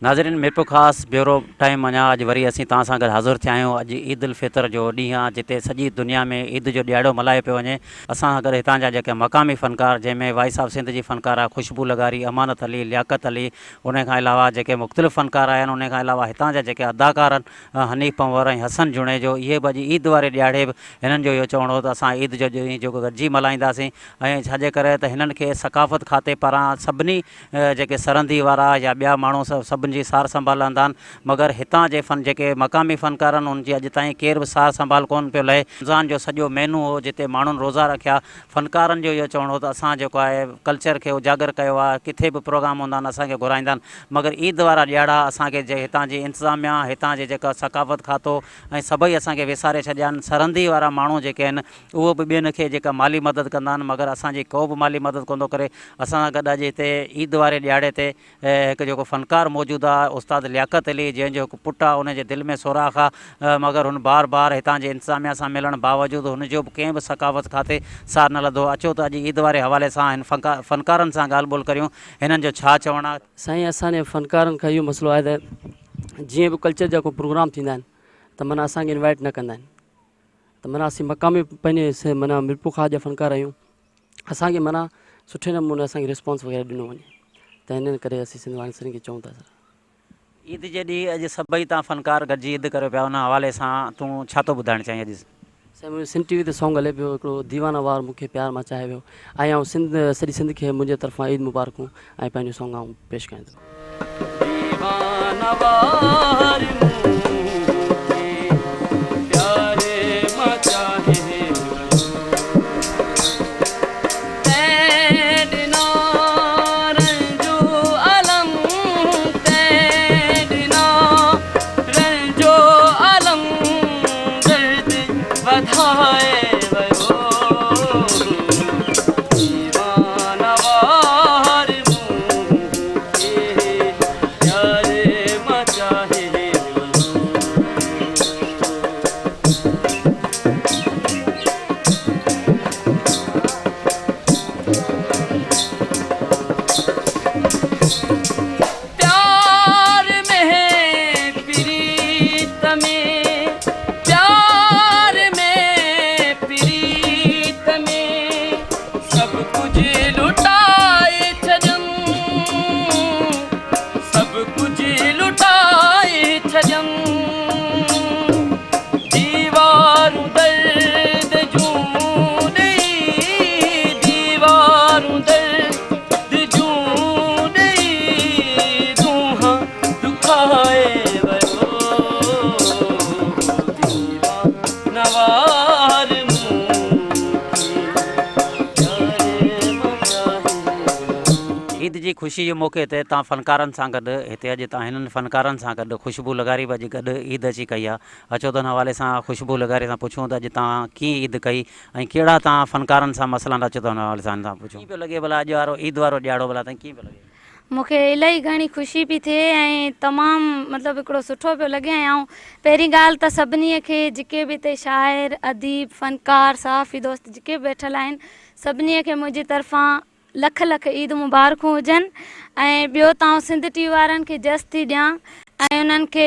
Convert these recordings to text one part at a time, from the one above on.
नाज़रीन मिरपुर ख़ासि bureau time अञा अॼु वरी असीं तव्हां सां गॾु हाज़िर थिया आहियूं। अॼु ईद उल फितर जो ॾींहुं आहे जिते सॼी दुनिया में ईद जो ॾियारो मल्हायो पियो वञे। असां सां गॾु हितां जा जेके मक़ामी फ़नकार जंहिंमें वाई साहब सिंध जी फ़नकार आहे खुशबू लगारी, अमानत अली, लियाकत अली, उन खां अलावा जेके मुख़्तलिफ़ फ़नकार आहिनि, उन खां अलावा हितां जा जेके अदाकार आहिनि हनीफ़ पंवर ऐं हसन जुणेजो, इहे बि अॼु ईद वारे ॾियारे बि हिननि जो इहो चवणो हो त असां ईद जो ॾींहुं जेको गॾिजी मल्हाईंदासीं। ऐं छाजे करे त हिननि खे सकाफ़त खाते पारां सभिनी जेके सरहंदी वारा या ॿिया माण्हू सभिनी जी सार संभाल कंदा आहिनि, मगर हितां जे जेके मक़ामी फ़नकार आहिनि उनजी अॼु ताईं केर बि सार संभाल कोन पियो लहे। रमज़ान जो सॼो मेनू हो जिते माण्हुनि रोज़ा रखिया। फ़नकारनि जो इहो चवणो हो त असां जेको आहे कल्चर खे उजागर कयो आहे, किथे बि प्रोग्राम हूंदा आहिनि असांखे घुराईंदा आहिनि, मगर ईद वारा ॾियारा असांखे हितां जी इंतिज़ामिया, हितां जे जेका सकाफ़त खातो ऐं सभई असांखे विसारे छॾिया आहिनि। सरहंदी वारा माण्हू जेके आहिनि उहो बि ॿियनि खे जेका माली मदद कंदा आहिनि, मगर असांजी को बि माली मदद कोन थो करे। असां सां गॾु अॼु हिते ईद वारे ॾियारे ते हिकु जेको फ़नकार मौजूदु आहे उस्ताद लियाकत अली, जंहिंजो हिकु पुटु आहे, उनजे दिलि में सोराख़ आहे, मगर हुन बार बार हितां जे इंतिज़ामिया सां मिलण बावजूदि हुनजो बि कंहिं बि सकाफ़त खाते सार न लधो। अचो त अॼु ईद वारे हवाले सां हिन फ़नकारनि सां ॻाल्हि ॿोल करियूं, हिननि जो छा चवणु आहे। साईं, असांजे फ़नकारनि खां इहो मसइलो आहे त जीअं बि कल्चर जा को प्रोग्राम थींदा आहिनि त माना असांखे इनवाइट न कंदा आहिनि। त माना असीं मक़ामी पंहिंजे माना मिरपुर ख़ास जा फ़नकार आहियूं, असांखे माना सुठे नमूने असांखे रिस्पॉन्स वग़ैरह ॾिनो वञे, त हिन करे असीं सिंध वारनि खे चऊं था सर ईद जे ॾींहुं अॼु सभई तव्हां फ़नकार गॾिजी ईद करियो पिया, उन हवाले सां तूं छा थो ॿुधाइणु चाहीं? अॼु साईं मुंहिंजो सिंध टी वी ते सॉन्ग हले पियो हिकिड़ो दीवाना वार मूंखे प्यार मां चाहे वियो, ऐं आउं सॼी सिंध खे मुंहिंजे तरफ़ां ईद मुबारकूं ऐं पंहिंजो सॉन्ग आउं पेश कयां थो। ईद जी ख़ुशी जे मौक़े ते तव्हां फ़नकारनि सां गॾु हिते अॼु तव्हां हिननि फ़नकारनि सां गॾु खुशबू लगारी बि अॼु गॾु ईद अची कई आहे। अचो त हिन हवाले सां खुशबू लगारी सां पुछूं त अॼु तव्हां कीअं ईद कई ऐं कहिड़ा तव्हां फ़नकारनि सां मसइला अचो त हिन हवाले सां पुछूं। कीअं पियो लॻे भला अॼु वारो ईद वारो ॾियारो भला तव्हां कीअं पियो लॻे? मूंखे इलाही घणी ख़ुशी पई थिए ऐं तमामु मतिलबु हिकिड़ो सुठो पियो लॻे। ऐं पहिरीं ॻाल्हि त सभिनी खे जेके बि हिते शाइर, अदीब, फ़नकार, सहाफ़ी दोस्त जेके बि वेठल आहिनि सभिनी खे मुंहिंजी तरफ़ां लख लख ईद मुबारकूं हुजनि। ऐं ॿियो तव्हां सिंध टी वी वारनि खे जस थी ॾियां ऐं उन्हनि खे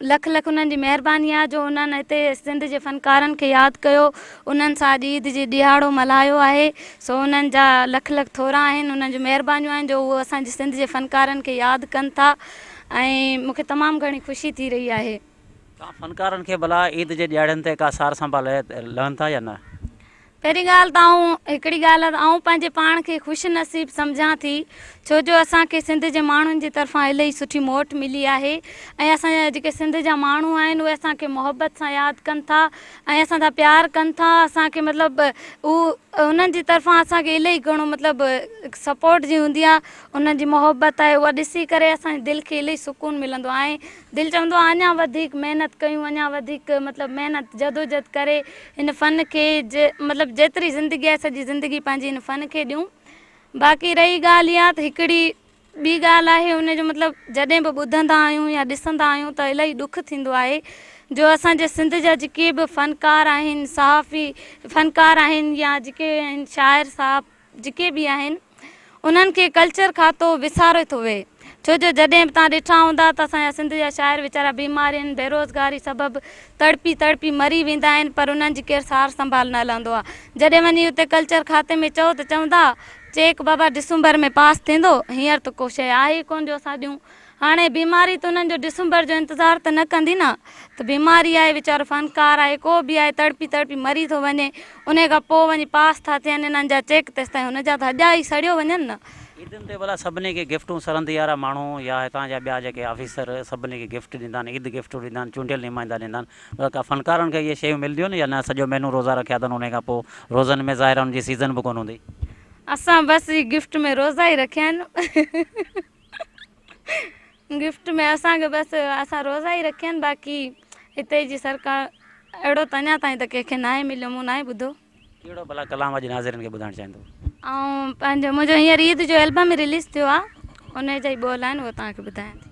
लख लख उन्हनि जी महिरबानी आहे जो उन्हनि हिते सिंध जे फ़नकारनि खे यादि कयो, उन्हनि सां अॼु ईद जी ॾियारो मल्हायो आहे। सो उन्हनि जा लख लख थोरा आहिनि, उन्हनि जूं महिरबानियूं आहिनि जो उहे असांजे सिंध जे फ़नकारनि खे यादि कनि था ऐं मूंखे तमामु घणी ख़ुशी थी रही आहे। तव्हां फ़नकारनि खे भला ईद जे ॾियारनि ते का सार संभाल लहनि था या न? पहिरीं ॻाल्हि त हिकिड़ी ॻाल्हि आहे त आउं पंहिंजे पाण खे ख़ुशि नसीबु सम्झां थी छो जो असांखे सिंध जे माण्हुनि जी तरफ़ां इलाही सुठी मोट मिली आहे ऐं असांजा जेके सिंध जा माण्हू आहिनि उहे असांखे मोहबत सां यादि कनि था ऐं असांजा प्यार कनि था। असांखे मतिलबु उन्हनि जी तरफ़ां असांखे इलाही घणो मतिलबु सपोर्ट जी हूंदी आहे, उन्हनि जी मोहबत आहे, उहा ॾिसी करे असांजे दिलि खे इलाही सुकून मिलंदो आहे। दिलि चवंदो आहे अञा वधीक महिनत कयूं, अञा वधीक मतिलबु महिनत जदोजहद करे हिन फ़न खे मतिलबु जेतिरी ज़िंदगी आहे सॼी ज़िंदगी पंहिंजी हिन फ़न खे ॾियूं। बाक़ी रही ॻाल्हि इहा त हिकिड़ी ॿी ॻाल्हि आहे हुनजो मतिलबु जॾहिं बि ॿुधंदा आहियूं या ॾिसंदा आहियूं त इलाही ॾुखु थींदो आहे जो असांजे सिंध जा जेके बि फ़नकार आहिनि, सहाफ़ी फ़नकार आहिनि या जेके आहिनि शाइर साहब जेके बि आहिनि उन्हनि खे कल्चर खातो विसारे थो विहे छो जो जॾहिं बि तव्हां ॾिठा हूंदा त असांजा सिंध जा शाइर वीचारा बीमारियुनि बेरोज़गारी सबबु तड़पी तड़पी मरी वेंदा आहिनि, पर उन्हनि जी केरु सार संभाल न हलंदो आहे। जॾहिं वञी हुते कल्चर खाते में चओ त चवंदा चेक बाबा डिसंबर में पास थींदो, हींअर त को शइ आहे ई कोन जो असां ॾियूं। हाणे बीमारी त उन्हनि जो डिसंबर जो इंतज़ारु त न कंदी न, त बीमारी आहे, वीचारो फ़नकार आहे, को बि आहे, तड़पी तड़पी मरी थो वञे, उन खां पोइ वञी पास था थियनि, इन्हनि जा चेक तेसिताईं हुनजा त अॼा ई सड़ियो वञनि न। ईदनि ते भला सभिनी खे गिफ्टूं सरहंदी वारा माण्हू या हितां जा ॿिया जेके ऑफिसर सभिनी खे गिफ्ट ॾींदा आहिनि, ईद गिफ्ट ॾींदा आहिनि, चूंडियल नुमाइंदा ॾींदा आहिनि, का फ़नकारनि खे इहे शयूं मिलंदियूं आहिनि या न सॼो महीनो रोज़ा रखिया अथनि, उन खां पोइ रोज़नि में ज़ाहिर उनजी सीज़न बि कोन हूंदी? असां बसि गिफ्ट में रोज़ा ई रखिया आहिनि। गिफ्ट में असांखे बसि असां रोज़ा ई रखिया आहिनि, बाक़ी हिते जी सरकार अहिड़ो त अञा ताईं त कंहिंखे न आहे मिलियो, मूं न आहे ॿुधो। कहिड़ो भला कलाम अॼु नाज़िरनि खे ॿुधाइणु चाहींदो? ऐं पंहिंजो मुंहिंजो हींअर ईद जो एल्बम रिलीज़ थियो आहे, उन जा ई ॿोल आहिनि, उहो तव्हांखे ॿुधायां थी।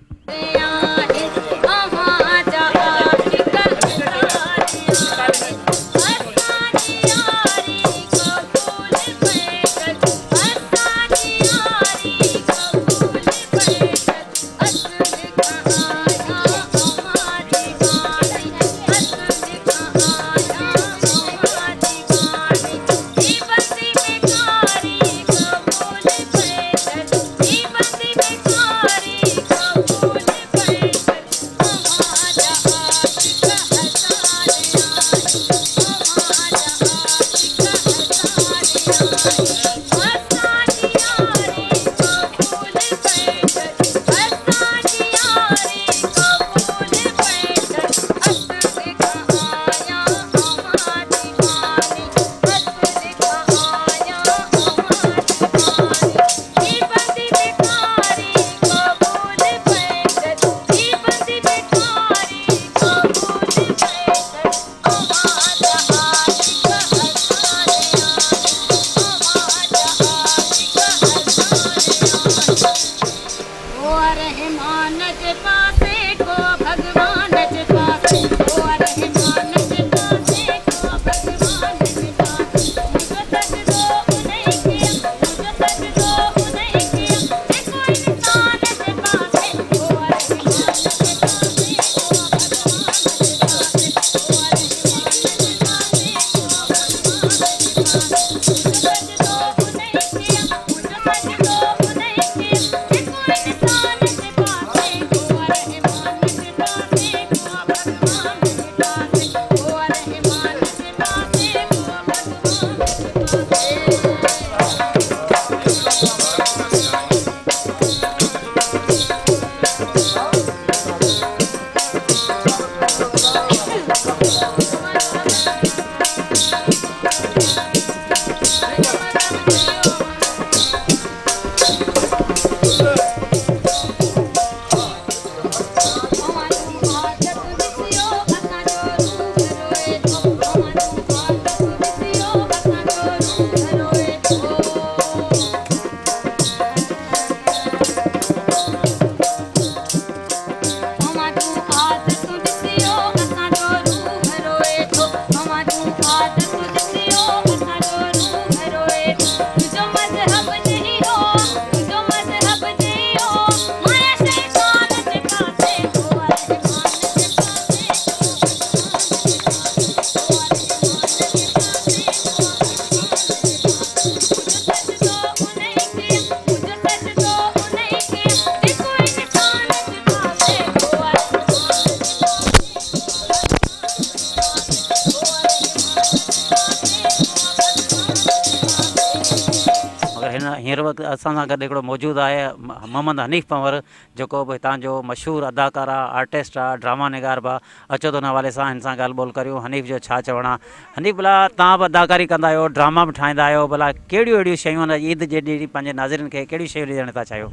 हींअर वक़्तु असां सां गॾु हिकिड़ो मौजूदु आहे मोहम्मद हनीफ़ पंवर, जेको बि हितां जो मशहूरु अदाकार आहे, आर्टिस्ट आहे, ड्रामा निगार बि आहे। अचो त हुन हवाले सां हिन सां ॻाल्हि ॿोल करियूं। हनीफ़ जो छा चवणु आहे? हनीफ़ भला तव्हां बि अदाकारी कंदा आहियो, ड्रामा बि ठाहींदा आहियो, भला कहिड़ियूं अहिड़ियूं शयूं आहिनि ईद जे ॾींहुं पंहिंजे नाज़िरनि खे कहिड़ियूं शयूं ॾियणु था चाहियो?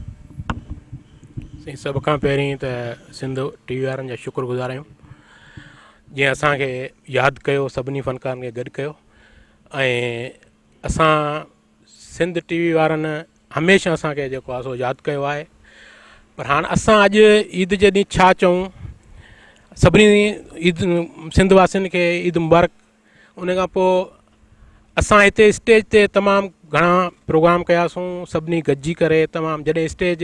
सभ खां पहिरीं त सिंध टीवी वारनि जा शुक्रगुज़ार आहियूं, जीअं असांखे यादि कयो, सभिनी फ़नकारनि खे गॾु कयो। ऐं असां सिंध टीवी वारनि हमेशह असांखे जेको आहे सो यादि कयो आहे। पर हाणे असां अॼु ईद जे ॾींहुं छा चऊं? सभिनी ईद सिंध वासियुनि खे ईद मुबारक। उन खां पोइ असां हिते स्टेज ते तमामु घणा प्रोग्राम कयासीं, सभिनी गॾिजी करे तमामु। जॾहिं स्टेज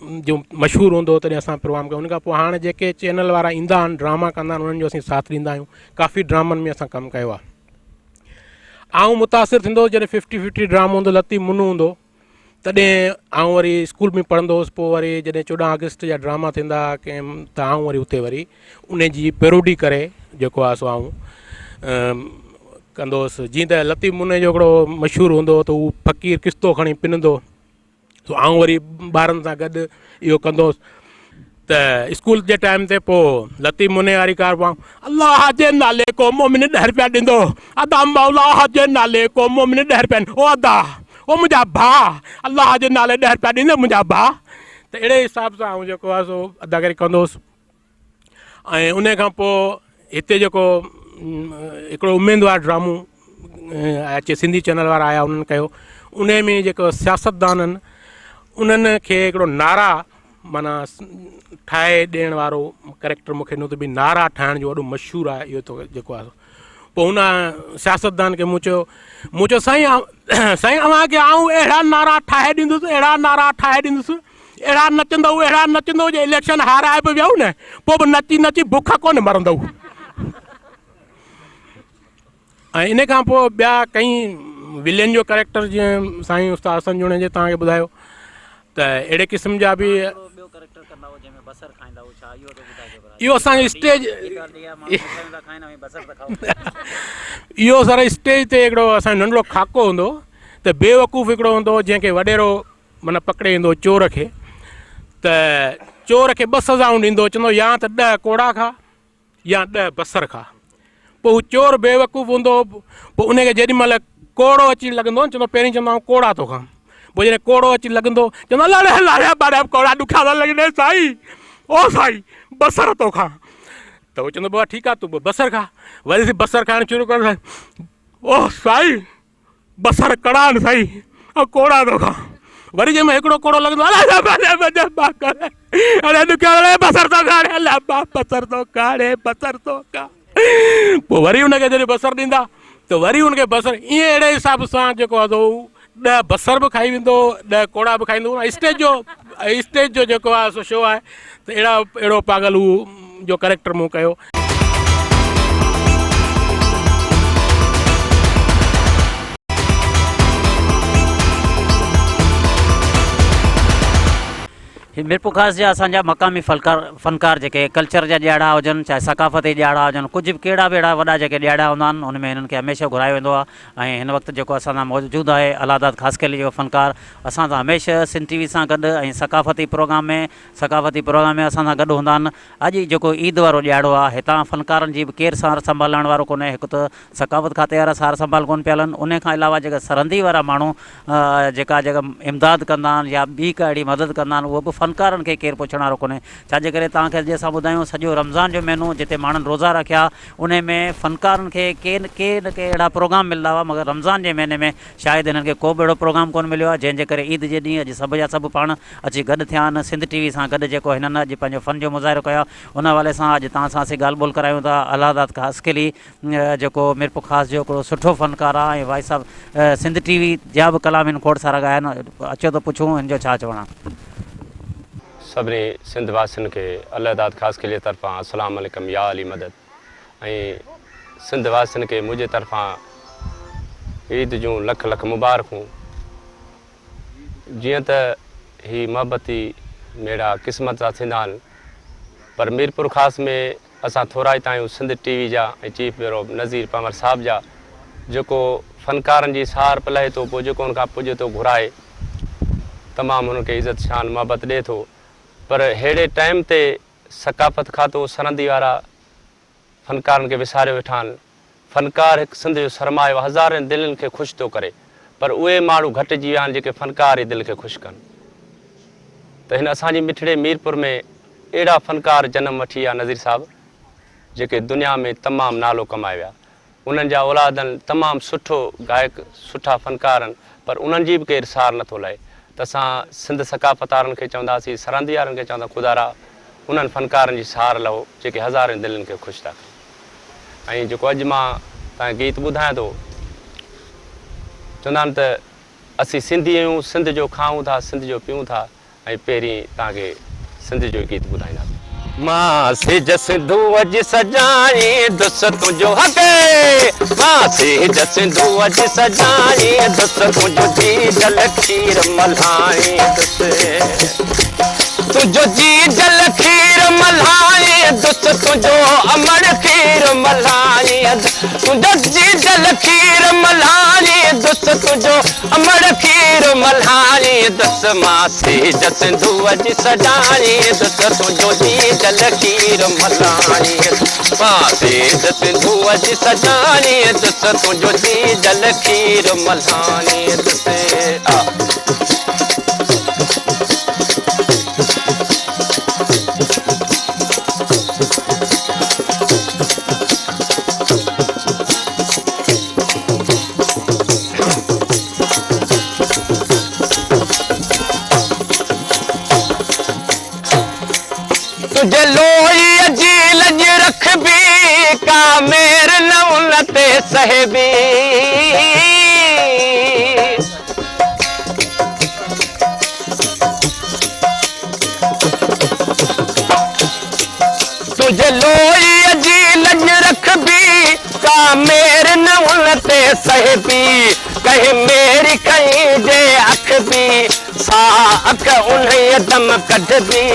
जो मशहूरु हूंदो तॾहिं असां प्रोग्राम कयूं। उन खां पोइ हाणे जेके चैनल वारा ईंदा आहिनि ड्रामा कंदा आहिनि उन्हनि जो असीं साथ ॾींदा आहियूं। काफ़ी ड्रामनि में असां कमु कयो आहे। आउं मुतासिर थींदो जॾहिं 50-50 ड्रामो हूंदो, लती मुनू हूंदो, तॾहिं आउं वरी स्कूल में पढ़ंदो हुउसि। पोइ वरी जॾहिं 14 अगस्त जा ड्रामा थींदा कंहिं त आउं वरी उते वरी उन जी पेरोडी करे जेको आहे सो आउं कंदो हुउसि। जीअं त लती मुने जो हिकिड़ो मशहूरु हूंदो त उहो फ़क़ीर किस्तो खणी पिनंदो, सो आउं वरी ॿारनि सां गॾु इहो कंदो हुउसि। त स्कूल जे टाइम ते पोइ लती मुने वारी कार पाऊं, अलाह जे नाले को मोमिन 10 रुपया ॾींदो, अदा मौला जे नाले को मोमिन 10 रुपया, ओ अदा ओ मुंहिंजा भाउ, अलाह जे नाले 10 रुपया ॾींदे मुंहिंजा भाउ। त अहिड़े हिसाब सां आउं जेको आहे सो अदाकारी कंदो हुउसि। ऐं उन खां पोइ हिते जेको हिकिड़ो उमेदवार ड्रामो अचे सिंधी चैनल वारा आया उन्हनि कयो। उन में जेको सियासतदान आहिनि उन्हनि खे हिकिड़ो नारा माना ठाहे ॾियण वारो कैरेक्टर मूंखे ॾिनो त भई नारा ठाहिण जो वॾो मशहूरु आहे इहो त जेको आहे। पोइ हुन सियासतदान खे मूं चयो साईं अव्हांखे आऊं अहिड़ा नारा ठाहे ॾींदुसि, अहिड़ा नारा ठाहे ॾींदुसि, अहिड़ा नचंदव जे इलेक्शन हाराए बि वियो न पोइ बि नची नची बुख कोन मरंदव। ऐं इन खां पोइ ॿिया कई विलेन जो कैरेक्टर जीअं साईं उस्ताद संजूणे जे तव्हांखे ॿुधायो त अहिड़े क़िस्म जा बि इहो असांजे स्टेज इहो सर स्टेज ते हिकिड़ो असांजो नंढिड़ो खाको हूंदो त बेवकूफ़ हिकिड़ो हूंदो जंहिंखे वॾेरो माना पकिड़े ईंदो चोर खे, त चोर खे 2 सज़ाऊं ॾींदो, चवंदो या त 10 कोड़ा खा या 10 बसर खा। पोइ हू चोर बेवकूफ़ हूंदो, पोइ उनखे जेॾीमहिल कोड़ो अची लॻंदो चवंदो पहिरीं चवंदो आऊं कोड़ा थो खां, पोइ जॾहिं कोड़ो अची लॻंदो चवंदो अलाए कोड़ा ॾुखिया था लॻनि साईं, ओ साईं बसर थो खां। त उहो चवंदो बाबा ठीकु आहे तूं बसर खा। वरी बसर खाइणु शुरू कर, ओ साईं बसर कड़ा आहिनि साईं ऐं कोड़ा थो खां। वरी जंहिंमें हिकिड़ो कोड़ो लॻंदो बसर थो खा। पोइ वरी हुनखे जॾहिं बसर ॾींदा त वरी हुनखे बसर ईअं अहिड़े हिसाब सां जेको आहे 10 बसर बि खाई वेंदो, 10 कोड़ा बि खाईंदो। स्टेज जो जेको आहे सो शो आहे त अहिड़ो पागल हू जो कैरेक्टर मूं कयो। मिरपुर ख़ासि जा असांजा मक़ामी फ़नकार जेके कल्चर जा ॾियारा हुजनि चाहे सकाफ़ती ॾियारा हुजनि, कुझु बि कहिड़ा बि अहिड़ा वॾा जेके ॾियारा हूंदा आहिनि उनमें हिननि खे हमेशह घुरायो वेंदो आहे। ऐं हिन वक़्तु जेको असां सां मौजूदु आहे अलादाद ख़ासि कली जो फ़नकार असां सां हमेशह सिंध टीवी सां गॾु ऐं सकाफ़ती प्रोग्राम में असां सां गॾु हूंदा आहिनि। अॼु जेको ईद वारो ॾियारो आहे हितां फ़नकारनि जी बि केरु सार संभालण वारो कोन्हे, हिकु त सकाफ़त खाते वारा सार संभाल कोन पिया हलनि, उन खां अलावा जेका सरहंदी वारा माण्हू जेका इमदाद कंदा आहिनि या ॿी का अहिड़ी मदद कंदा आहिनि उहो बि फ़नकारनि खे केरु पुछण वारो कोन्हे। छाजे करे तव्हांखे अॼु असां ॿुधायूं सॼो रमज़ान जो महीनो जिते माण्हुनि रोज़ा रखिया उन में फ़नकारनि खे के न के अहिड़ा प्रोग्राम मिलंदा हुआ, मगर रमज़ान जे महीने में शायदि हिननि खे को बि अहिड़ो प्रोग्राम कोन मिलियो आहे जंहिंजे करे ईद जे ॾींहुं अॼु सभु जा सभु पाण अची गॾु थिया आहिनि। सिंध टीवी सां गॾु जेको हिननि अॼु पंहिंजो फ़न जो मुज़ाहिरो कयो उन हवाले सां अॼु तव्हां सां असीं ॻाल्हि ॿोल करायूं था। अलादाद ख़ासि कली जेको मिरपुर ख़ासि जो हिकिड़ो सुठो फ़नकार आहे ऐं भाई साहब सिंध टीवी जा बि कलाम खोड़ सारा ॻाया आहिनि, अचो त पुछूं हिन जो छा चवणु आहे। सभिनी सिंध वासियुनि खे अलादाद ख़ासि कलीअ तरफ़ां अस्सलाम वालेकुम या अली मदद। ऐं सिंध वासियुनि खे मुंहिंजे तरफ़ां ईद जूं लख लख मुबारकूं। जीअं त ही मोहबती मेड़ा क़िस्मत जा थींदा आहिनि, पर मीरपुर ख़ासि में असां थोरा ई आहियूं सिंध टीवी जा ऐं चीफ ब्यूरो नज़ीर पंवर साहब जा, जेको फ़नकारनि जी सार पलाए थो, पोइ जेको उनखां पुॼे थो घुराए तमामु हुनखे इज़त शान मोहबत ॾिए थो। पर अहिड़े टाइम ते सकाफ़त खातो सरहंदी वारा फ़नकारनि खे विसारे वेठा आहिनि। फ़नकार हिकु सिंध जो सरमायो हज़ारनि दिलनि खे ख़ुशि थो करे, पर उहे माण्हू घटिजी विया आहिनि जेके फ़नकार ई दिलि खे ख़ुशि कनि। त हिन असांजी मिठड़े मीरपुर में अहिड़ा फ़नकार जनम वठी विया नज़ीर साहब जेके दुनिया में तमामु नालो कमाए विया। उन्हनि जा औलादनि तमामु सुठो गायक सुठा फ़नकार आहिनि, पर उन्हनि जी बि केरु सार नथो लाहे। त असां सिंध सकाफ़त वारनि खे चवंदासीं, सरहंदी वारनि खे चवंदा ख़ुदारा उन्हनि फ़नकारनि जी सार लहो जेके हज़ारनि दिलनि खे ख़ुशि था कनि। ऐं जेको अॼु मां तव्हांखे गीत ॿुधायां थो, चवंदा आहिनि त असीं सिंधी आहियूं, सिंध जो खाऊं था, सिंध जो पीऊं था, ऐं पहिरीं तव्हांखे सिंध जो गीत ॿुधाईंदासीं। मां सिज सिंधू अॼु सजाई दुस तुंहिंजो हक़े, मां सिज सिंधू अॼु सजाई दुस तुंहिंजो जी जल खीर मल्हाई दुस तुंहिंजो जी जल खीर मल्हाई दुस तुंहिंजो अमर खीर मल्हाई तुंहिंजो जी जल खीर मल्हाई दुस तुंहिंजो अमर खीर मल्हाई दुस मां सिज सिंधू अॼु सजाई दुस तुंहिंजो जी जल खीर मल्हाई मां सिज सिंधू अॼु सजाई दुस तुंहिंजो जी जल खीर मल्हाई दुस तुझे लोई जी लज रख भी का मेर न उनते सहबी तुझे लोई जी लज रख भी का मेर न उनते सहबी कहीं मेरी कहीं जे अख भी सा अख उन्हें दम कढबी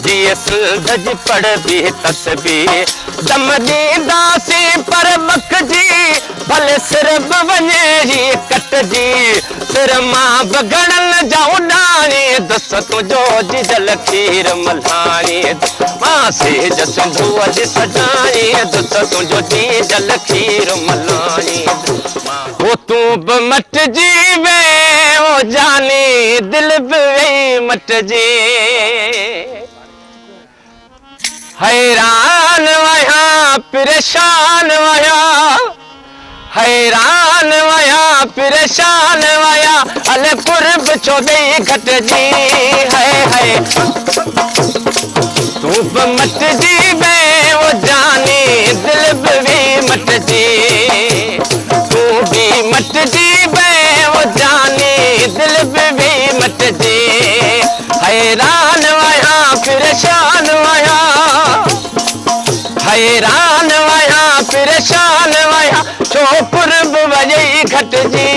जिए सिंध जी पढ़बी तस्बी दम दींदासी पर बखजी भले सिर बवने ही कटजी सिर मां बगड़न जाऊं डाणी दस तुझो जी जल खीर मल्हाणी मां सिज सिंधू अॼु सजाई दस तुझो जी जल खीर मल्हाणी वो तू ब मटजी वे ओ जानी दिल भी मटजी हैरान वया परेशान वया हैरान वया परेशान वया अले कुर्ब छोदे घटजी है तू ब मटजी वे ओ जानी दिल भी मटजी तू भी मटजी वे ओ जानी दिल भी मटजी हैरान वया परेशान वया हैरान वया परेशान वया छो कुर्ब वजई घटजी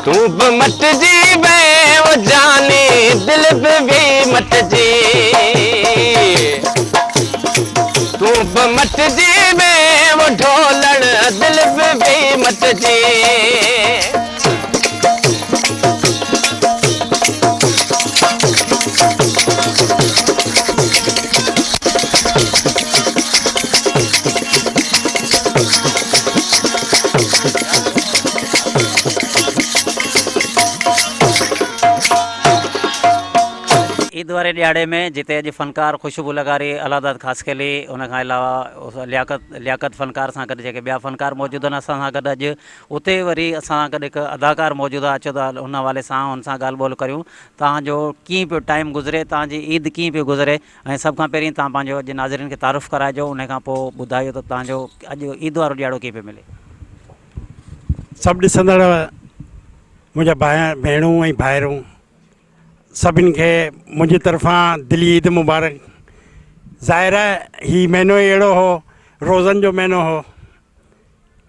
तू ब मटजी वे ओ जानी दिल भी मटजी तू ब मटजी वे वो ढोलण दिल भी मटजी ईद वारे ॾियारे में जिते अॼु फ़नकार ख़ुशबू लगारी अलादाद ख़ासि कली उन खां अलावा लियाकत फ़नकार सां गॾु जेके ॿिया फ़नकार मौजूदु आहिनि असां सां गॾु अॼु उते वरी असां सां गॾु हिकु अदाकार मौजूदु आहे। अचो त उन हवाले सां हुन सां ॻाल्हि ॿोल करियूं तव्हांजो कीअं पियो टाइम गुज़रे तव्हांजी ईद कीअं पियो गुज़रे ऐं सभ खां पहिरीं तव्हां पंहिंजो अॼु नाज़रीन खे तारुफ़ कराइजो उन खां पोइ ॿुधायो त तव्हांजो अॼु ईद वारो ॾियारो कीअं पियो मिले। सभु ॾिसंदड़ मुंहिंजा भेणूं ऐं भाइरूं सभिनि खे मुंहिंजी तरफ़ां दिली ईद मुबारक। ज़ाहिर आहे हीउ महीनो अहिड़ो हो रोज़नि जो महीनो हो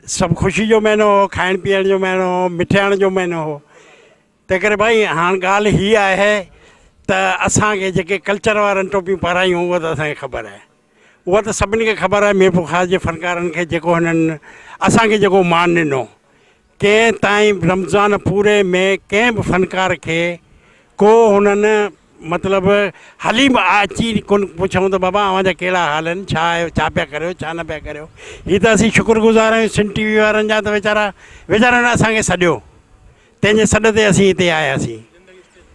सभु ख़ुशी जो महीनो हो खाइण पीअण जो महीनो हो मिठाइण जो महीनो हो तंहिं करे भाई हाणे ॻाल्हि हीअ आहे त असांखे जेके कल्चर वारनि टोपियूं पारायूं उहा त असांखे ख़बर आहे उहा त सभिनी खे ख़बर आहे। मीरपुर ख़ास जे फ़नकारनि खे जेको हिननि असांखे जेको मान ॾिनो कंहिं ताईं रमज़ान पूरे में कंहिं बि फ़नकार खे को हुननि मतिलबु हली अची कोन पुछूं त बाबा अव्हांजा कहिड़ा हाल आहिनि छा आहे छा पिया करियो छा न पिया करियो। हीअ त असीं शुक्रगुज़ार आहियूं सिंध टी वी वारनि जा त वीचारनि असांखे सॾियो तंहिंजे सॾ ते असीं हिते आयासीं।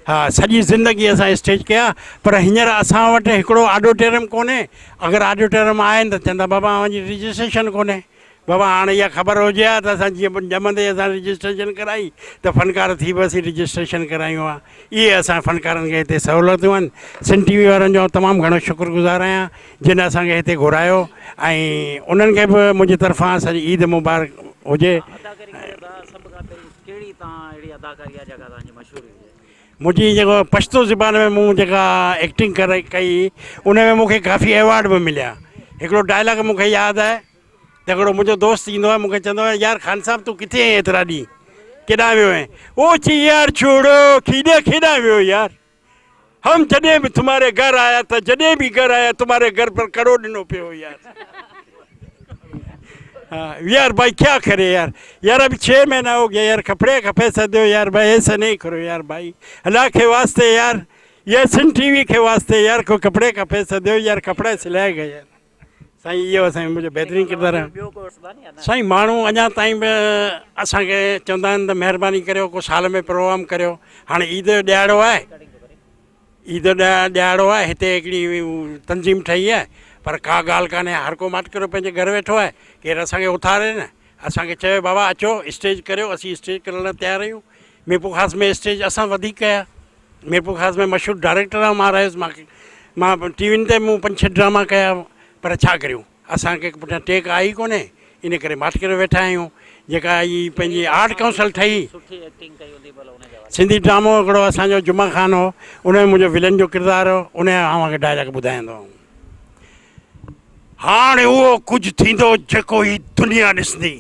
हा सॼी ज़िंदगी असां स्टेज कया पर हींअर असां वटि हिकिड़ो ऑडिटोरियम कोन्हे। अगरि ऑडिटोरियम आहिनि त चवंदा बाबा अव्हांजी रजिस्ट्रेशन कोन्हे। बाबा हाणे इहा ख़बर हुजे हा त असां जीअं ॼमंदे असां रजिस्ट्रेशन कराई त फ़नकार थी वियोसीं रजिस्ट्रेशन करायूं आहे। इहे असां फ़नकारनि खे हिते सहूलियतूं आहिनि। सिंध टी वी वारनि जो तमामु घणो शुक्रगुज़ार आहियां जिन असांखे हिते घुरायो ऐं उन्हनि खे बि मुंहिंजी तरफ़ां सॼी ईद मुबारक हुजे। अदाकारी कयो था सभ खां पहिरीं कहिड़ी तव्हां अहिड़ी अदाकारी आहे जेका तव्हांजी मशहूरु हुजे। मुंहिंजी जेको पश्तो ज़बान में मूं जेका एक्टिंग कई उन में मूंखे काफ़ी अवॉर्ड बि मिलिया। हिकिड़ो डायलॉग मूंखे यादि आहे त हिकिड़ो मुंहिंजो दोस्त ईंदो आहे, मूंखे चवंदो आहे, यार ख़ान साहब तूं किथे आहीं एतिरा ॾींहं, केॾां वियो आहीं? ओ ची यार छोड़ो, केॾां वियो यार, हम जॾहिं बि तुम्हारे घर आया त जॾहिं बि घर आया तुम्हारे घर पर कड़ो ॾिनो पियो यार। हाँ यार भाई क्या करे यार, यार अभी 6 महीना हो गया यार, कपड़े का पैसा दो यार भाई, ऐसा नहीं करो यार भाई, अल्लाह के वास्ते यार, ये सिंध टीवी के वास्ते यार, को कपड़े का पैसा दो यार, कपड़ा सिलाएगा यार। साईं इहो साईं मुंहिंजो बहितरीनु किरदारु आहे। साईं माण्हू अञा ताईं बि असांखे चवंदा आहिनि त महिरबानी करियो को साल में प्रोग्राम करियो। हाणे ईद जो ॾियारो आहे, ईद जो ॾियारो आहे, हिते हिकिड़ी तंज़ीम ठही आहे, पर का ॻाल्हि कान्हे, हर को माटकरो पंहिंजे घर वेठो आहे, केरु असांखे उथारे न, असांखे चयो बाबा अचो स्टेज करियो, असीं स्टेज करण लाइ तयारु आहियूं। मीरपुर ख़ास में स्टेज असां वधीक कया, मीरपुर ख़ास में मशहूरु डायरेक्टर आहे, मां रहियुसि, मां टीवियुनि ते मूं 5-6 ड्रामा कया, पर छा करियूं, असांखे पुठियां टेक आई कोन्हे, इन करे माटकरे वेठा आहियूं। जेका ई पंहिंजी आर्ट काउंसिल ठही, सिंधी ड्रामो हिकिड़ो असांजो जुमा ख़ान हो, उन में मुंहिंजो विलन जो किरदारु हो, उन जा तव्हांखे डायलॉग ॿुधाईंदो आहियां। हाणे उहो कुझु थींदो जेको ही दुनिया ॾिसंदी,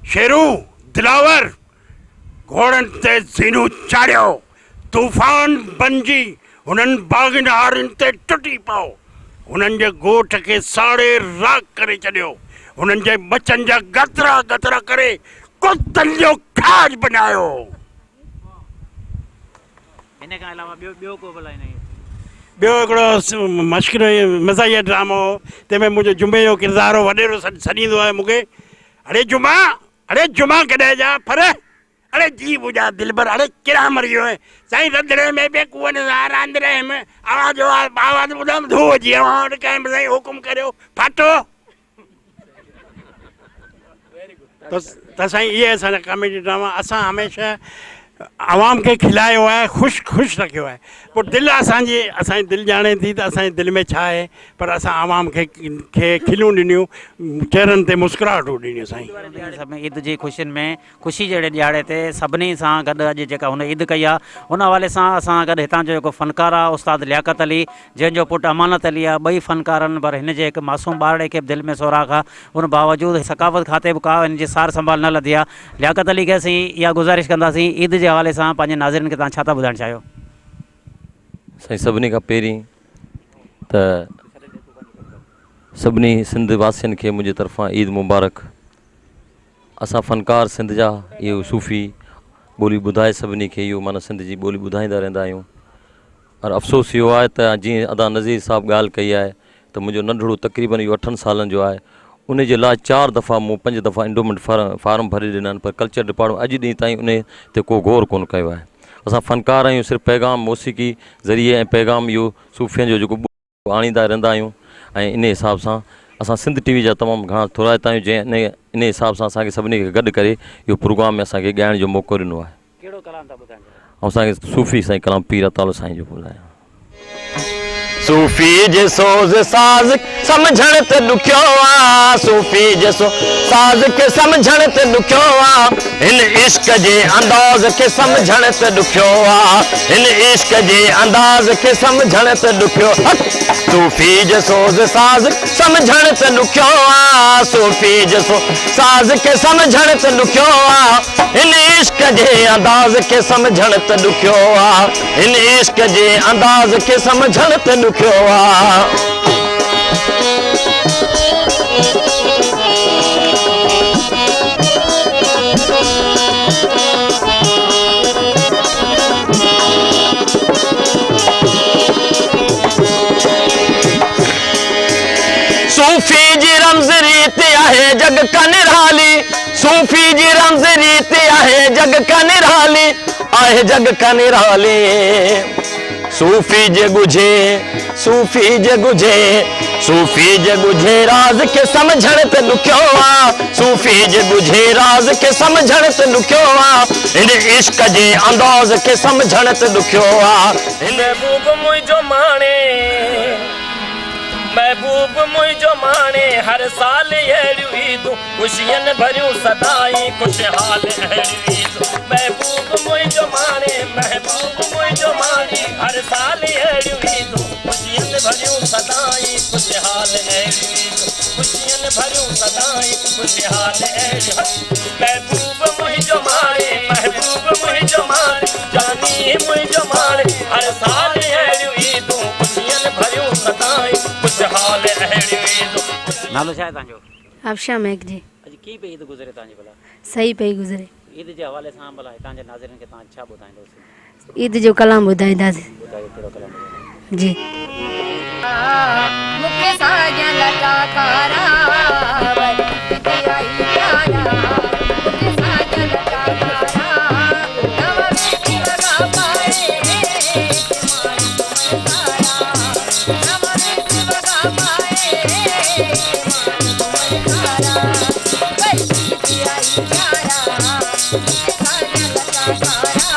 शेरू दिलावर घोड़नि ते ज़ीनू चाढ़ियो, तूफ़ान बणिजी हुननि बाग़नारनि ते टुटी पियो, हुननि जे ॻोठ खे साड़े राख करे छॾियो, हुननि जे बचनि जा गतरा गतरा करे कुतनि जो खाज बनायो। इन खां अलावा ॿियो को भला न ॿियो हिकिड़ो मश्किल मज़ाहिया ड्रामो हो, तंहिंमें मुंहिंजो जुमे जो किरदारु हो, वॾेरो सॾींदो आहे मूंखे, अरे जुमा कॾहिं जा पर, अरे जी बुझा दिलबर, अरे केॾा मरी वियो आहे साईं, रंधिणे में बि कुअनि सां रांधिणे में आवाज़ ॿुधमि धू अची वियो वटि कंहिं बि साईं हुकुम करियो फाटो। त साईं इहे असांजा कॉमेडी ड्रामा, असां हमेशह आवाम खे खिलायो आहे, ख़ुशि रखियो आहे। पोइ दिलि असांजी दिलि ॼाणे थी त असांजे दिलि में छा आहे, पर असां आवाम खे खिलियूं ॾिनियूं, चहिरनि ते मुस्कुराहटूं ॾिनियूं। साईं ईद जी ख़ुशियुनि में, ख़ुशी जहिड़े ॾियारे ते सभिनी सां गॾु अॼु जेका हुन ईद कई आहे, उन हवाले सां असां गॾु हितां जो जेको फ़नकार आहे उस्ताद लियाकत अली, जंहिंजो पुटु अमानत अली आहे, ॿई फ़नकारनि, पर हिन जे हिकु मासूम ॿारड़े खे बि दिलि में सोराख़ आहे, उन बावजूदि सकाफ़त खाते बि का हिन जी सार संभाल न लधी आहे। लियाकत अली खे असीं इहा गुज़ारिश कंदासीं, ईद जे हवाले सां पंहिंजे नाज़िरनि खे तव्हां छा था ॿुधाइणु चाहियो? साईं सभिनी खां पहिरीं त सभिनी सिंध वासियुनि खे मुंहिंजे तरफ़ां ईद मुबारक। असां फ़नकार सिंध जा इहो सूफ़ी ॿोली ॿुधाए सभिनी खे इहो माना सिंध जी ॿोली ॿुधाईंदा रहंदा आहियूं। और अफ़सोस इहो आहे त जीअं अदा नज़ीर साहब ॻाल्हि कई आहे त मुंहिंजो नंढड़ो तक़रीबन इहो 8 सालनि जो आहे, उन जे लाइ 4 दफ़ा मूं 5 दफ़ा इंडोमेंट फार्म भरे ॾिना आहिनि, पर कल्चर डिपार्टमेंट अॼु ॾींहुं ताईं उन ते को गौर कोन कयो आहे। असां फ़नकार आहियूं, सिर्फ़ु पैगाम मौसीक़ी ज़रिए ऐं पैगाम इहो सूफ़ियनि जो जेको आणींदा रहंदा आहियूं, ऐं इन हिसाब सां असां सिंध टीवी जा तमामु घणा थोराइता आहियूं, जंहिं इन हिसाब सां असांखे सभिनी खे गॾु करे इहो प्रोग्राम में असांखे ॻाइण जो मौक़ो ॾिनो आहे। कहिड़ो कलाम था ॿुधाइनि? ऐं असांखे सूफ़ी साईं कलाम पीर अतालो साईं जो ॿुधायां। सूफ़ी जे सोज़ साज़ समझण ते ॾुखियो आहे, सूफ़ी जे साज़ खे समझण ते ॾुखियो आहे, हिन इश्क जे अंदाज़ खे समझण ते ॾुखियो आहे, हिन इश्क जे अंदाज़ खे समझण ते ॾुखियो। सूफ़ी जे सोज़ साज़ समझण ते ॾुखियो आहे, सूफ़ी जे साज़ खे समझण ते ॾुखियो आहे, हिन इश्क जे अंदाज़ खे समझण ते ॾुखियो आहे, हिन इश्क जे अंदाज़ खे समझण ते ॾुखियो आहे। सूफ़ी जी रमज़ रीत आहे जग का निराली, सूफ़ी जी रमज़ रीत आहे जग का निराली, आहे जग का निराली। सूफ़ी जे ॻुझे, सूफ़ी जे ॻुझे, सूफ़ी जे ॻुझे राज़ खे समझण ते ॾुखियो आहे, सूफ़ी जे ॻुझे राज़ खे समझण ते ॾुखियो आहे, हिन इश्क जे अंदाज़ खे समझण ते ॾुखियो आहे। हिन महबूब मुंहिंजो माणे, महबूब मुंहिंजो माणे, हर साल अहिड़ियूं ईदूं ख़ुशियुनि भरियूं सदाई खुशहाल अहिड़ियूं ईदूं। महबूब मुंहिंजो माणे, महबूब मुंहिंजो मुंहिंजो माली हर साल अहिड़ियूं ईंदूं ख़ुशियुनि भरियूं सदाई ख़ुशहाल अहिड़ियूं ईंदूं ख़ुशियुनि भरियूं सदाई ख़ुशहाल अहिड़ियूं महबूब मुंहिंजो माली जानी मुंहिंजो माली हर साल अहिड़ियूं ईंदूं ख़ुशियुनि भरियूं सदाई ख़ुशहाल अहिड़ियूं ईंदूं। नालो छा आहे तव्हांजो? अफशा मेघ जी। अॼु कीअं पई ईद गुज़रे तव्हांजी भला? सही पई गुज़रे। ईद जे हवाले सां भला हितां जे नाज़रीन खे तव्हां छा ॿुधाईंदो? ईद जो कलाम ॿुधाईंदासीं। ॿुधायो कहिड़ो कलाम? जी मुखे साजन टाकारा आई प्यारा मुखे साजन टाकारा नव बेटी लगा पाए नव बेटी लगा पाए आई प्यारा मुखे साजन टाकारा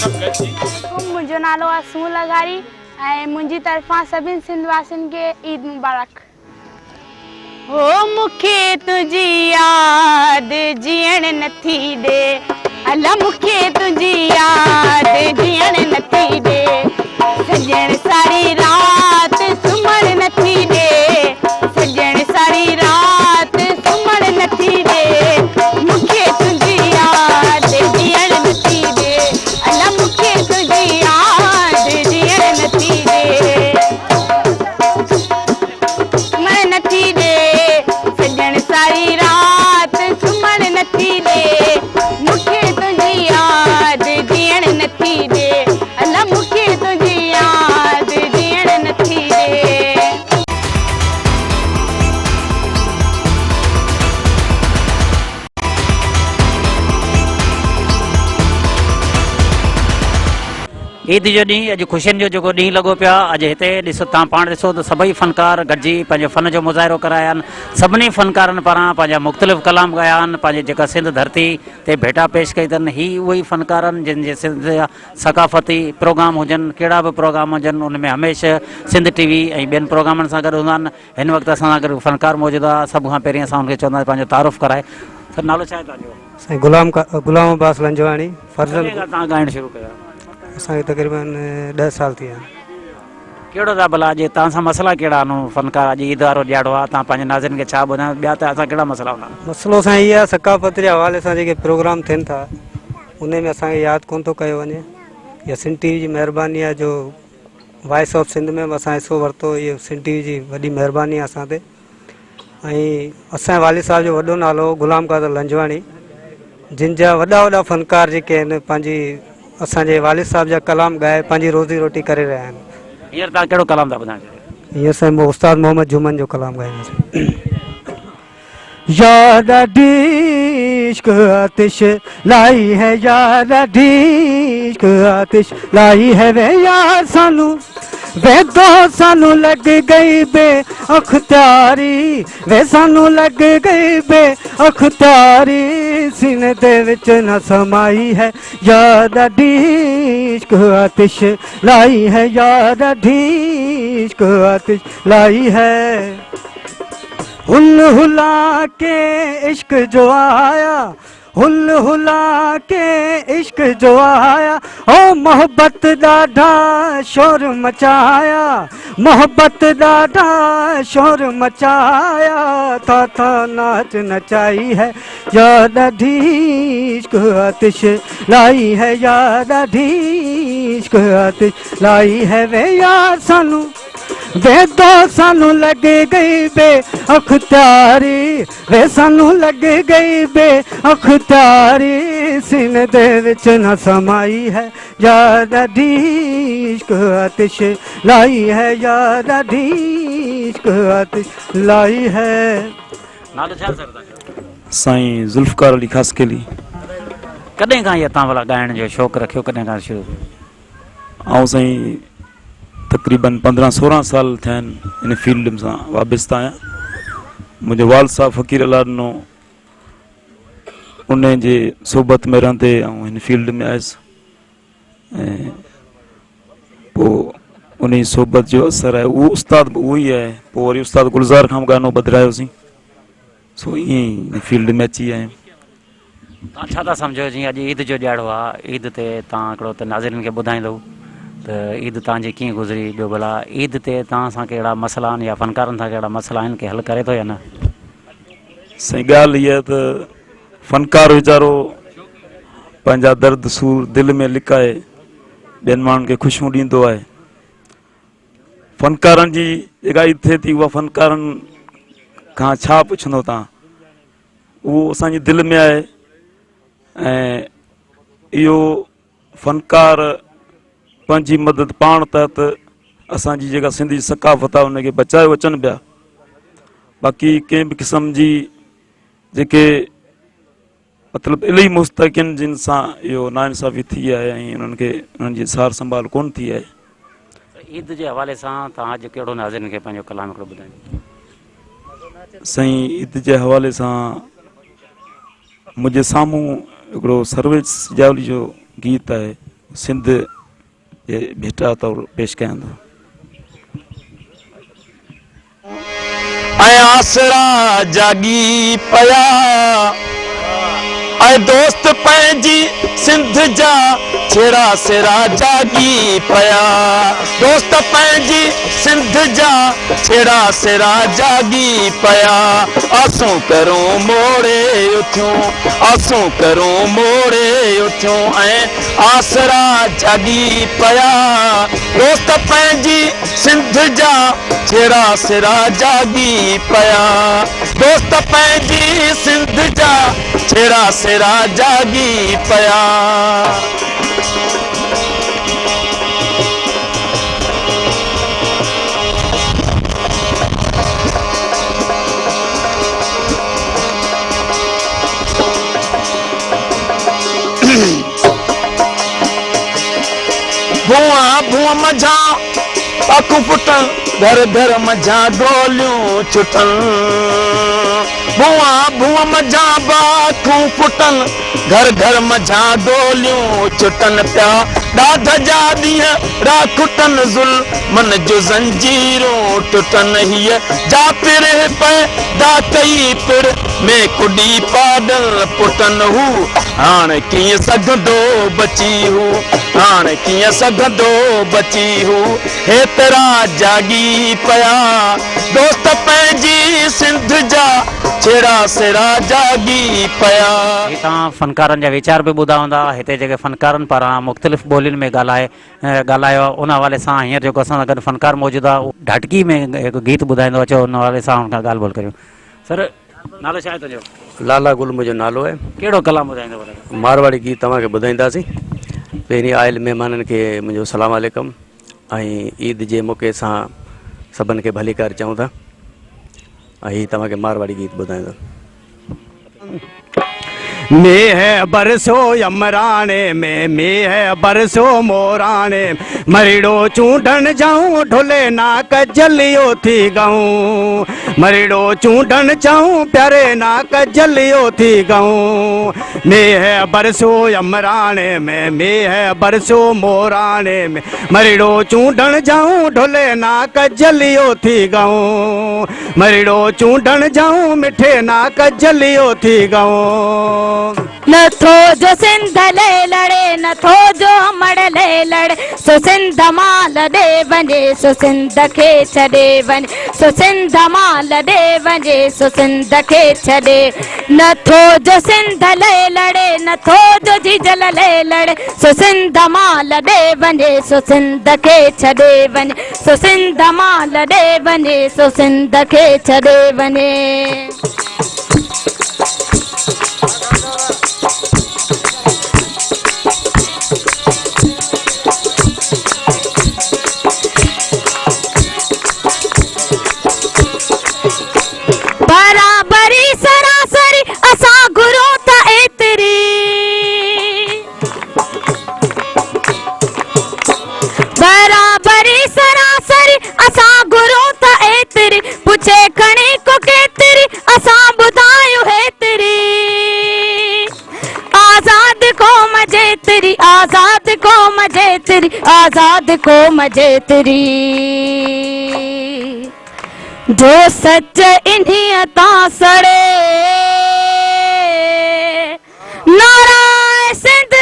मुंहिंजो नालो आहे सूल लगारी ऐं मुंहिंजी तरफ़ां सभिनि सिंध वासियुनि खे ईद मुबारक। हो मूंखे तुंहिंजी यादि जीअण नथी ॾे अला मूंखे तुंहिंजी यादि जीअण नथी ॾे सॼण सारी राति सुम्हण नथी ॾे सॼण सारी राति सुम्हण नथी ॾे मूंखे तुंहिंजी यादि जीअण नथी ॾे अला मूंखे तुंहिंजी यादि जीअण नथी ॾे सुम्हण नथी ॾे सॼण सारी राति सुम्हण नथी ॾे मूंखे तुंहिंजी यादि जीअण नथी ॾे अला मूंखे तुंहिंजी यादि जीअण ईद जो ॾींहुं अॼु ख़ुशियुनि जो जेको ॾींहुं लॻो पियो आहे। अॼु हिते ॾिसो तव्हां पाण ॾिसो त सभई फ़नकार गॾिजी पंहिंजे फ़न जो मुज़ाहिरो कराया आहिनि। सभिनी फ़नकारनि पारां पंहिंजा मुख़्तलिफ़ कलाम ॻाया आहिनि। पंहिंजे जेका सिंध धरती ते भेटा पेश कई अथनि, ही उहे ई फ़नकार आहिनि जिन जे सिंध जा सक़ाफ़ती प्रोग्राम हुजनि, कहिड़ा बि प्रोग्राम हुजनि, उन में हमेशह सिंध टीवी ऐं ॿियनि प्रोग्रामनि सां गॾु हूंदा आहिनि। हिन वक़्तु असां सां गॾु फ़नकार मौजूदु आहे। सभ खां पहिरीं असां हुनखे चवंदासीं पंहिंजो तारुफ़ कराए। सर, नालो छा आहे तव्हांजो? साईं गुलाम अब्बास लंजवाणी। फर्ज़न तव्हां ॻाइणु शुरू कयो? असांखे तक़रीबन 10 साल थी विया। कहिड़ो था भला अॼु तव्हां सां मसइला कहिड़ा आहिनि? फ़नकार अॼु ईद वारो ॾियारो आहे, तव्हां पंहिंजे नाज़िरनि खे छा ॿुधायो? ॿिया त असां कहिड़ा मसइला हूंदा? मसइलो साईं इहा सक़ाफ़त जे हवाले सां जेके प्रोग्राम थियनि था उन में असांखे यादि कोन थो कयो वञे। इहा सिंध टीवी जी महिरबानी आहे जो वॉइस ऑफ सिंध में बि असां हिसो वरितो। इहो सिंध टीवी जी वॾी महिरबानी आहे असां ते। ऐं असांजे वालिद साहिब जो वॾो नालो गुलाम कादर लंजवाणी, जिन जा वॾा वॾा फ़नकार जेके आहिनि पंहिंजी असांजे वालिद साहिब जा कलाम ॻाए पंहिंजी रोज़ी रोटी करे रहिया आहिनि। हींअर तव्हां कहिड़ो कलाम था ॿुधाइजो? हींअर साईं उस्ताद मोहम्मद जुमन जो कलाम ॻाईंदासीं। यार इश्क आतिश लाई है, यार इश्क आतिश लाई है वे यार सानू वे दो सानू लग गई बे अख्तियारी, वे सानू लग गई बे अख्तियारी, सीने दे विच न समाई है यार इश्क आतिश लाई है, यार इश्क आतिश लाई है। हुल हुला के इश्क जो आया, हुल हुला के इश्क जो आया, ओ मोहब्बत ॾाढा शोर मचाया, मोहब्बत ॾाढा शोर मचाया, था नाच नचाई है यार इश्क आतिश लाई है, यार इश्क आतिश लाई है वे यार सानू वे दो सानू लग गई बे अख्तियारी, वे सानू लग गई बे अख्तियारी, सीने दे विच न समाई है यार इश्क आतिश लाई है, यार इश्क आतिश लाई है। नालो छा सर तव्हांजो? साईं ज़ुल्फ़कार अली ख़ासकेली। कॾहिं खां इहा तव्हां भला ॻाइण जो शौक़ु रखियो, कॾहिं खां शुरू? ऐं साईं तक़रीबन 15-16 साल थिया आहिनि इन फील्ड सां वाबस्ता आहियां। मुंहिंजो वाल साहब फ़क़ीर अला ॾिनो, उन जे सोबत में रहंदे ऐं हिन फील्ड में आयुसि, ऐं पोइ उन जी सोबत जो असरु आहे। उहो उस्ताद बि उहो ई आहे। पोइ वरी उस्ताद गुलज़ार खां गानो बदिरायोसीं, सो ईअं ई फील्ड में अची विया आहियूं। तव्हां छा था सम्झो जीअं अॼु ईद जो ॾियारो आहे, ईद ते तव्हां हिकिड़ो त नाज़िरनि खे ॿुधाईंदव त ईद तव्हांजी कीअं गुज़री? ॿियो भला ईद ते तव्हां सां कहिड़ा मसइला आहिनि या फ़नकारनि सां कहिड़ा मसइला आहिनि, के हल करे थो या न? साईं ॻाल्हि इहा त फ़नकार वीचारो पंहिंजा दर्द सूर दिलि में लिकाए ॿियनि माण्हुनि खे ख़ुशियूं ॾींदो आहे। फ़नकारनि जी जेका ईद थिए थी उहा फ़नकारनि खां छा पुछंदो तव्हां, उहो असांजी दिलि में आहे। ऐं इहो फ़नकार पंहिंजी मदद पाण तहत असांजी जेका सिंधी सक़ाफ़त आहे उनखे बचाए अचनि पिया। बाक़ी कंहिं बि क़िस्म जी जेके मतिलबु इलाही मुस्तक़िन जिन सां इहो नाइंसाफ़ी थी आहे ऐं उन्हनि खे उन्हनि जी सार संभाल कोन थी आहे। ईद जे हवाले सां तव्हां अॼु कहिड़ो नाज़िरनि खे पंहिंजो कलाम हिकिड़ो ॿुधाईंदो? साईं ईद जे हवाले सां मुंहिंजे साम्हूं हिकिड़ो सर्वेज जावली जो गीत आहे, सिंध जे भेटा तौरु पेश कयां थो। ऐं आसरा जागी पया, ऐं दोस्त पंहिंजी सिंध जा छेड़ा सेरा जागी पया, दोस्त पंहिंजी सिंध जा छेड़ा सेरा जागी पया, आसूं करूं मोड़े उथियूं, आसूं करूं मोड़े उथियूं, ऐं आसरा जागी पया, दोस्त पंहिंजी सिंध जा छेड़ा सेरा जागी पया, दोस्त पंहिंजी सिंध जा छेड़ा सेरा जागी पया। डाकू फुटन घर घर मझा गोलियूं छुटन बुआ बुआ मझा बाखू फुटन घर घर मझा गोलियूं छुटन पिया ॾाढ जा ॾींहं राखुटन ज़ुल्मन जो ज़ंजीरूं टुटन हीअ जा पिर पए दा कई पिर में कुॾी पाडल पुटन हू हाणे कीअं सघंदो बची हू हाणे कीअं सघंदो बची हू हेतिरा जागी पिया दोस्त पंहिंजी सिंध जा छेड़ा सेड़ा जागी पिया। तव्हां फ़नकारनि जा वीचार बि ॿुधा हूंदा हिते जेके फ़नकारनि पारां मुख़्तलिफ़ ॿोलियुनि में ॻाल्हायो उन हवाले सां हींअर जेको असां सां गॾु फ़नकार मौजूदु आहे ढाटकी में हिकु गीत ॿुधाईंदो अचो उन हवाले सां हुन खां ॻाल्हि ॿोल करियूं। सर नालो छा आहे तुंहिंजो? लाला गुल मुंहिंजो नालो आहे। कहिड़ो कलाम ॿुधाईंदो? मारवाड़ी गीत तव्हांखे ॿुधाईंदासीं। पहिरीं आयल महिमाननि खे मुंहिंजो सलाम वालेकुम ऐं ईद जे मौक़े सां सभिनि खे भलीकार चऊं था ऐं तव्हांखे मारवाड़ी गीत ॿुधाईंदो। मेह बरसो यमराणे में मेह बरसो मोराणे मरीड़ो चूंडन जाऊं ढोले नाक जलियो थी गाऊं मरीड़ो चूंडन जाऊं प्यारे नाक जलियो थी गाऊं मेह बरसो यमराणे में मेह बरसो मोराणे में मरीड़ो चूंडन जाऊं ढोले नाक जलियो थी गाऊं मरीड़ो चूंडन जाऊं मिठे नाक जलियो थी गाऊं नथो जो सिंध ले लड़े नथो जो मड़ ले लड़े सो सिंध माल दे वञे सो सिंध खे छॾे वञे सो सिंध माल दे वञे सो सिंध खे छॾे नथो जो सिंध ले लड़े नथो जो जीजल ले लड़े सो सिंध माल दे वञे सो सिंध खे छॾे वञे सो सिंध माल दे वञे सो सिंध खे छॾे वञे। बराबरी सरासरी असां गुरु त एतरी बराबरी सरासरी असां गुरु त एतरी पुछे खणी को केतरी असां ॿुधायो हेतरी आज़ाद क़ौम जेतरी आज़ाद क़ौम जेतरी आज़ाद क़ौम जेतरी जो सच इन्हीं तां सड़े नारायण सिंध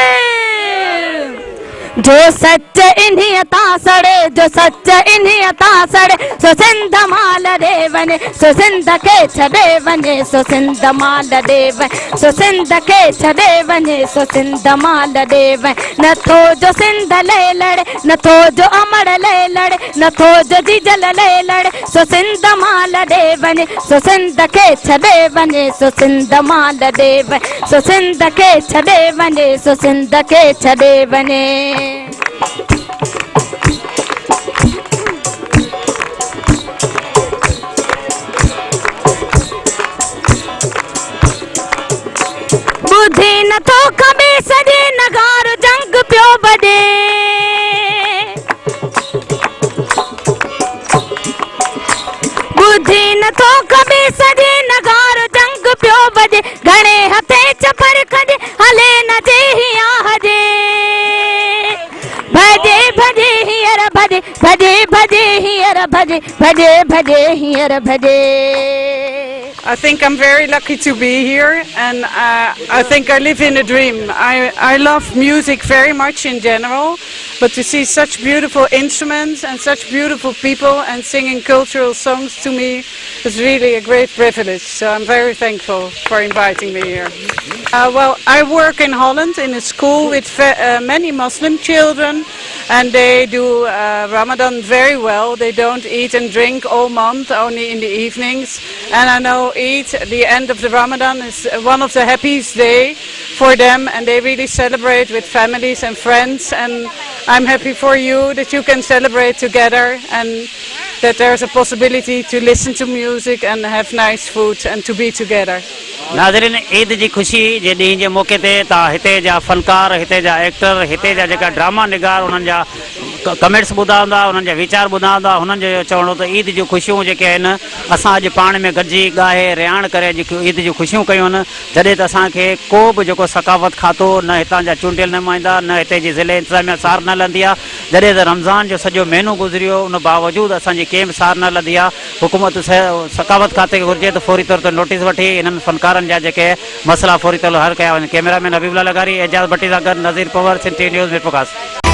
जो सच इन्हीं तां सड़े जो सच इन्हीं तां सड़े सो सिंध माल दे वञे सो सिंध खे छॾे वञे सो सिंध माल दे वञे सो सिंध खे छॾे वञे सो सिंध माल दे वञे नथो जो सिंध ले लड़े नथो जो अमड़ ले लड़े नथो जो जीजल ले लड़े सो सिंध माल दे वञे सो सिंध खे छॾे वञे सो सिंध माल दे वञे सो सिंध खे छॾे वञे सो सिंध खे छॾे वञे। बुद्धि नथो खबे सॼे नगार जंग पियो बजे बुद्धि नथो खबे सॼे नगार जंग पियो बजे घणे हथे चपर खजे हले न जे हिया हजे भजे भजे हींअर भजे भजे भजे हींअर भजे भजे भजे हींअर भजे। I think I'm very lucky to be here, and I think I live in a dream. I love music very much in general, but to see such beautiful instruments and such beautiful people and singing cultural songs to me is really a great privilege. So I'm very thankful for inviting me here. Well, I work in Holland in a school with many Muslim children, and they do Ramadan very well. They don't eat and drink all month, only in the evenings. And I know Eid, the end of the Ramadan, is one of the happiest days for them, and they really celebrate with families and friends. And I'm happy for you that you can celebrate together, and that there's a possibility to listen to music and have nice food and to be together. नाज़रीन, ईद जी ख़ुशी जे ॾींहं जे मौक़े ते तव्हां हिते जा फ़नकार, हिते जा एक्टर, हिते जा जेका ड्रामा निगार, उन्हनि जा कमेंट्स ॿुधा हूंदा, हुननि जा वीचार ॿुधा हूंदा, हुननि जो चवणो त ईद जूं ख़ुशियूं जेके आहिनि असां अॼु पाण में गॾिजी ॻाए रियाण करे जेके ईद जूं ख़ुशियूं कयूं आहिनि, जॾहिं त असांखे को बि जेको सकाफ़त खातो न हितां जा चूंडियल नुमाइंदा न हिते जी ज़िले इंतिज़ामिया सार न लंदी आहे, जॾहिं त रमज़ान जो सॼो महीनो गुज़रियो उन बावजूदु असांजी कंहिं बि सार न लंदी आहे। हुकूमत सकाफ़त खाते खे घुरिजे त फौरी तौर ते नोटिस वठी इन्हनि फ़नकारनि जा जेके मसइला फौरी तौर हल कया वञनि। कैमरामैन हबीबुल्लाह लगारी, एजाज़ भट्टी सां गॾु नज़ीर पवर, सिंध टीवी न्यूज़ मीरपुर ख़ास।